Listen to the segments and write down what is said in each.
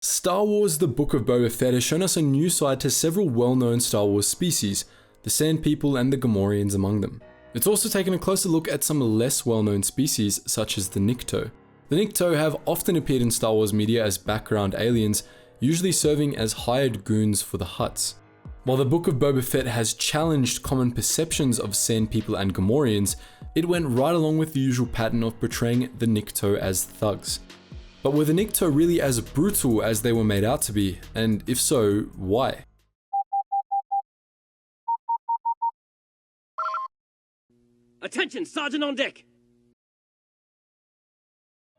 Star Wars: The Book of Boba Fett has shown us a new side to several well-known Star Wars species, the Sand People and the Gamorreans among them. It's also taken a closer look at some less well-known species, such as the Nikto. The Nikto have often appeared in Star Wars media as background aliens, usually serving as hired goons for the Hutts. While the Book of Boba Fett has challenged common perceptions of Sand People and Gamorreans, it went right along with the usual pattern of portraying the Nikto as thugs. But were the Nikto really as brutal as they were made out to be? And if so, why? Attention, Sergeant on deck!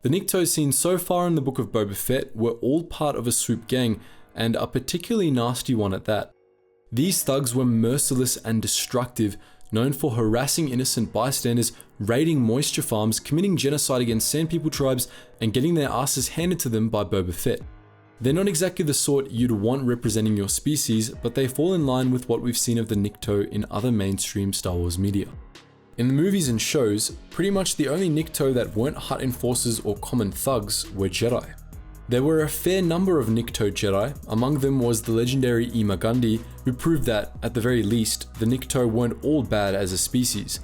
The Nikto seen so far in the Book of Boba Fett were all part of a swoop gang, and a particularly nasty one at that. These thugs were merciless and destructive, known for harassing innocent bystanders, raiding moisture farms, committing genocide against Sand People tribes, and getting their asses handed to them by Boba Fett. They're not exactly the sort you'd want representing your species, but they fall in line with what we've seen of the Nikto in other mainstream Star Wars media. In the movies and shows, pretty much the only Nikto that weren't Hutt enforcers or common thugs were Jedi. There were a fair number of Nikto Jedi, among them was the legendary Imagandi, who proved that, at the very least, the Nikto weren't all bad as a species.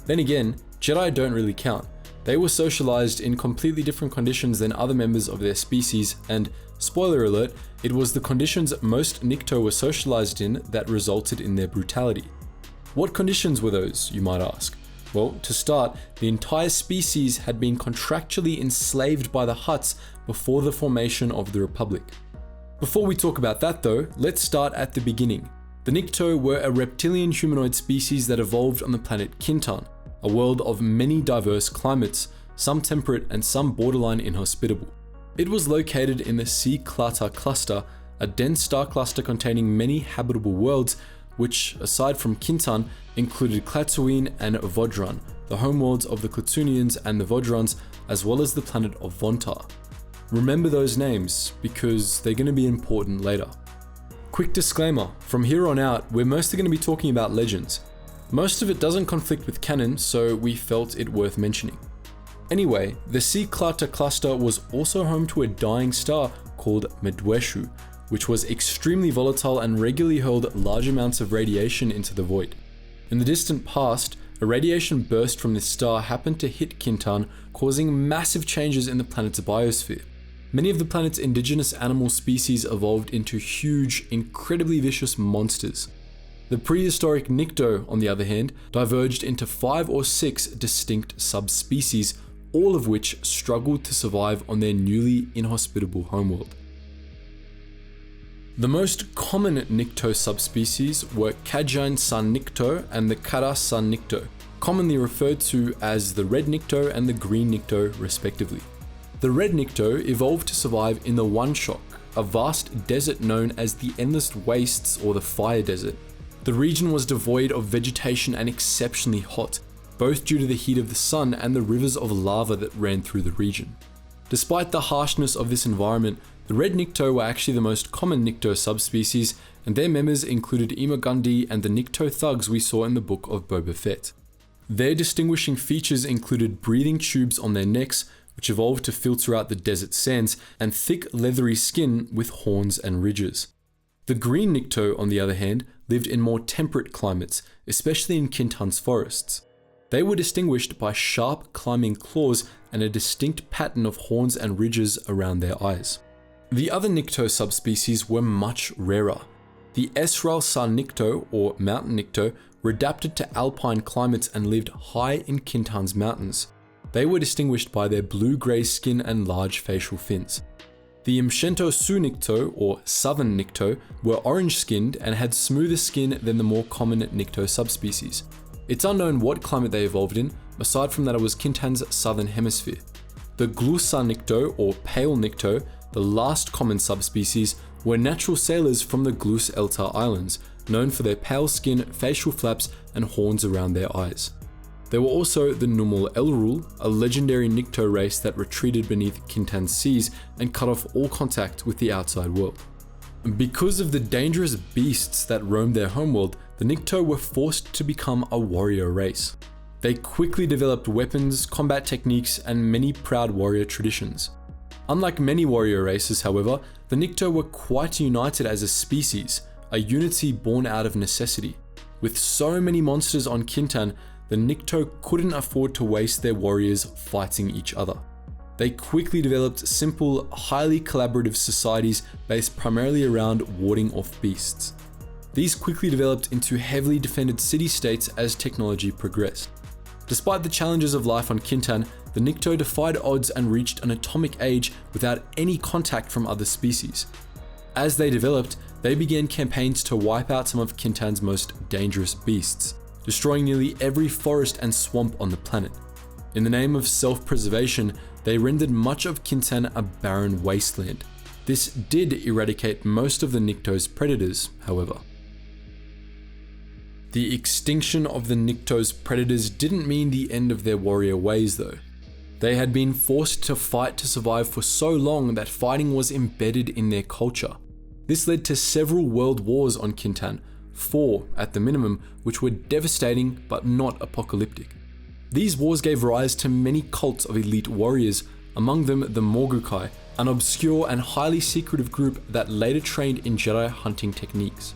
Then again, Jedi don't really count. They were socialized in completely different conditions than other members of their species, and, spoiler alert, it was the conditions most Nikto were socialized in that resulted in their brutality. What conditions were those, you might ask? Well, to start, the entire species had been contractually enslaved by the Hutts before the formation of the Republic. Before we talk about that though, let's start at the beginning. The Nikto were a reptilian humanoid species that evolved on the planet Kintan, a world of many diverse climates, some temperate and some borderline inhospitable. It was located in the C-Klata cluster, a dense star cluster containing many habitable worlds, which, aside from Kintan, included Tatooine and Vodran, the homeworlds of the Klatooinians and the Vodrans, as well as the planet of Vontar. Remember those names, because they're going to be important later. Quick disclaimer, from here on out, we're mostly going to be talking about legends. Most of it doesn't conflict with canon, so we felt it worth mentioning. Anyway, the C-Klata cluster was also home to a dying star called Medweshu, which was extremely volatile and regularly hurled large amounts of radiation into the void. In the distant past, a radiation burst from this star happened to hit Kintan, causing massive changes in the planet's biosphere. Many of the planet's indigenous animal species evolved into huge, incredibly vicious monsters. The prehistoric Nikto, on the other hand, diverged into 5 or 6 distinct subspecies, all of which struggled to survive on their newly inhospitable homeworld. The most common Nikto subspecies were Kajain'sa'Nikto and the Kadas'sa'Nikto, commonly referred to as the Red Nikto and the Green Nikto respectively. The Red Nikto evolved to survive in the One Shock, a vast desert known as the Endless Wastes or the Fire Desert. The region was devoid of vegetation and exceptionally hot, both due to the heat of the sun and the rivers of lava that ran through the region. Despite the harshness of this environment, the Red Nikto were actually the most common Nikto subspecies, and their members included Imagandi and the Nikto thugs we saw in the Book of Boba Fett. Their distinguishing features included breathing tubes on their necks, which evolved to filter out the desert sands, and thick leathery skin with horns and ridges. The Green Nikto, on the other hand, lived in more temperate climates, especially in Kintan's forests. They were distinguished by sharp climbing claws and a distinct pattern of horns and ridges around their eyes. The other Nikto subspecies were much rarer. The Esral'sa'Nikto, or Mountain Nikto, were adapted to alpine climates and lived high in Kintan's mountains. They were distinguished by their blue-grey skin and large facial fins. The Nikto, or Southern Nikto, were orange-skinned and had smoother skin than the more common Nikto subspecies. It's unknown what climate they evolved in, aside from that it was Kintan's southern hemisphere. The Gluss'sa'Nikto, or Pale Nikto, the last common subspecies, were natural sailors from the Gluss'sa'Nikto Islands, known for their pale skin, facial flaps, and horns around their eyes. There were also the Numol'elrul, a legendary Nikto race that retreated beneath Kintan's seas and cut off all contact with the outside world. Because of the dangerous beasts that roamed their homeworld, the Nikto were forced to become a warrior race. They quickly developed weapons, combat techniques, and many proud warrior traditions. Unlike many warrior races, however, the Nikto were quite united as a species, a unity born out of necessity. With so many monsters on Kintan, the Nikto couldn't afford to waste their warriors fighting each other. They quickly developed simple, highly collaborative societies based primarily around warding off beasts. These quickly developed into heavily defended city-states as technology progressed. Despite the challenges of life on Kintan, the Nikto defied odds and reached an atomic age without any contact from other species. As they developed, they began campaigns to wipe out some of Kintan's most dangerous beasts, destroying nearly every forest and swamp on the planet. In the name of self-preservation, they rendered much of Kintan a barren wasteland. This did eradicate most of the Nikto's predators, however. The extinction of the Nikto's predators didn't mean the end of their warrior ways though. They had been forced to fight to survive for so long that fighting was embedded in their culture. This led to several world wars on Kintan, 4 at the minimum, which were devastating but not apocalyptic. These wars gave rise to many cults of elite warriors, among them the Morgukai, an obscure and highly secretive group that later trained in Jedi hunting techniques.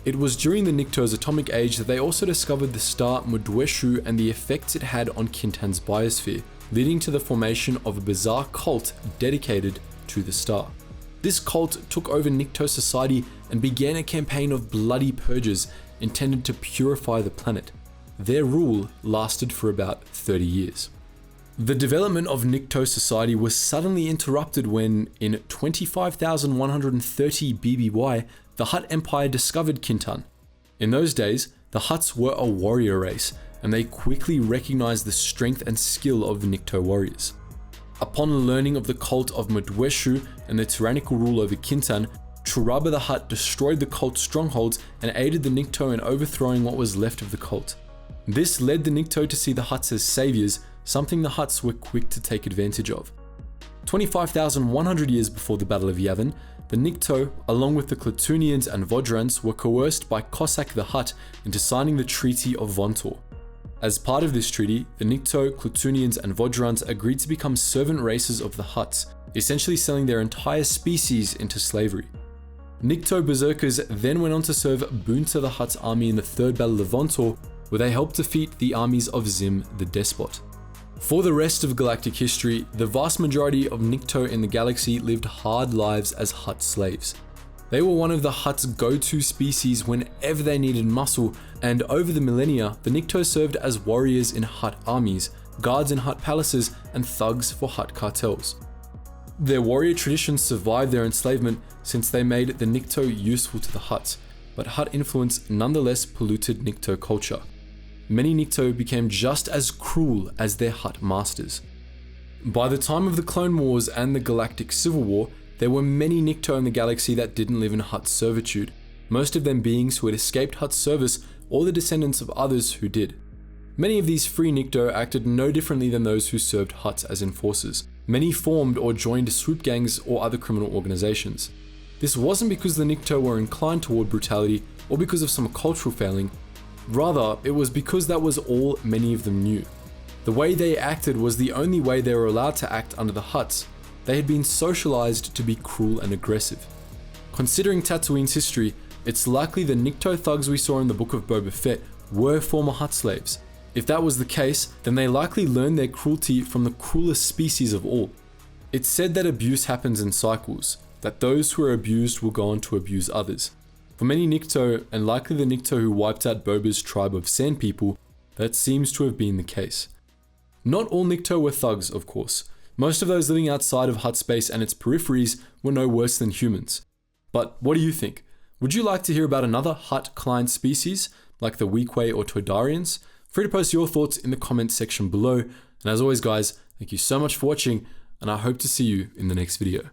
It was during the Nikto's atomic age that they also discovered the star Mudweshu and the effects it had on Kintan's biosphere, leading to the formation of a bizarre cult dedicated to the star. This cult took over Nikto society and began a campaign of bloody purges intended to purify the planet. Their rule lasted for about 30 years. The development of Nikto society was suddenly interrupted when, in 25,130 BBY, the Hutt Empire discovered Kintan. In those days, the Hutts were a warrior race, and they quickly recognized the strength and skill of the Nikto warriors. Upon learning of the cult of Mudweshu and their tyrannical rule over Kintan, Churaba the Hutt destroyed the cult's strongholds and aided the Nikto in overthrowing what was left of the cult. This led the Nikto to see the Hutts as saviors, something the Hutts were quick to take advantage of. 25,100 years before the Battle of Yavin, the Nikto, along with the Klatooinians and Vodrans, were coerced by Cossack the Hutt into signing the Treaty of Vontor. As part of this treaty, the Nikto, Klatooinians and Vodrans agreed to become servant races of the Hutts, essentially selling their entire species into slavery. Nikto berserkers then went on to serve Boonta the Hutt's army in the Third Battle of Vontor, where they helped defeat the armies of Zim the Despot. For the rest of galactic history, the vast majority of Nikto in the galaxy lived hard lives as Hutt slaves. They were one of the Hutt's go-to species whenever they needed muscle, and over the millennia, the Nikto served as warriors in Hutt armies, guards in Hutt palaces, and thugs for Hutt cartels. Their warrior traditions survived their enslavement since they made the Nikto useful to the Hutts, but Hutt influence nonetheless polluted Nikto culture. Many Nikto became just as cruel as their Hutt masters. By the time of the Clone Wars and the Galactic Civil War, there were many Nikto in the galaxy that didn't live in Hutt servitude, most of them beings who had escaped Hutt service or the descendants of others who did. Many of these free Nikto acted no differently than those who served Hutts as enforcers. Many formed or joined swoop gangs or other criminal organizations. This wasn't because the Nikto were inclined toward brutality or because of some cultural failing. Rather, it was because that was all many of them knew. The way they acted was the only way they were allowed to act under the Hutts. They had been socialized to be cruel and aggressive. Considering Tatooine's history, it's likely the Nikto thugs we saw in the Book of Boba Fett were former Hutt slaves. If that was the case, then they likely learned their cruelty from the cruelest species of all. It's said that abuse happens in cycles, that those who are abused will go on to abuse others. For many Nikto, and likely the Nikto who wiped out Boba's tribe of Sand People, that seems to have been the case. Not all Nikto were thugs, of course. Most of those living outside of Hutt space and its peripheries were no worse than humans. But what do you think? Would you like to hear about another Hutt client species, like the Weequay or Toydarians? Free to post your thoughts in the comments section below. And as always guys, thank you so much for watching, and I hope to see you in the next video.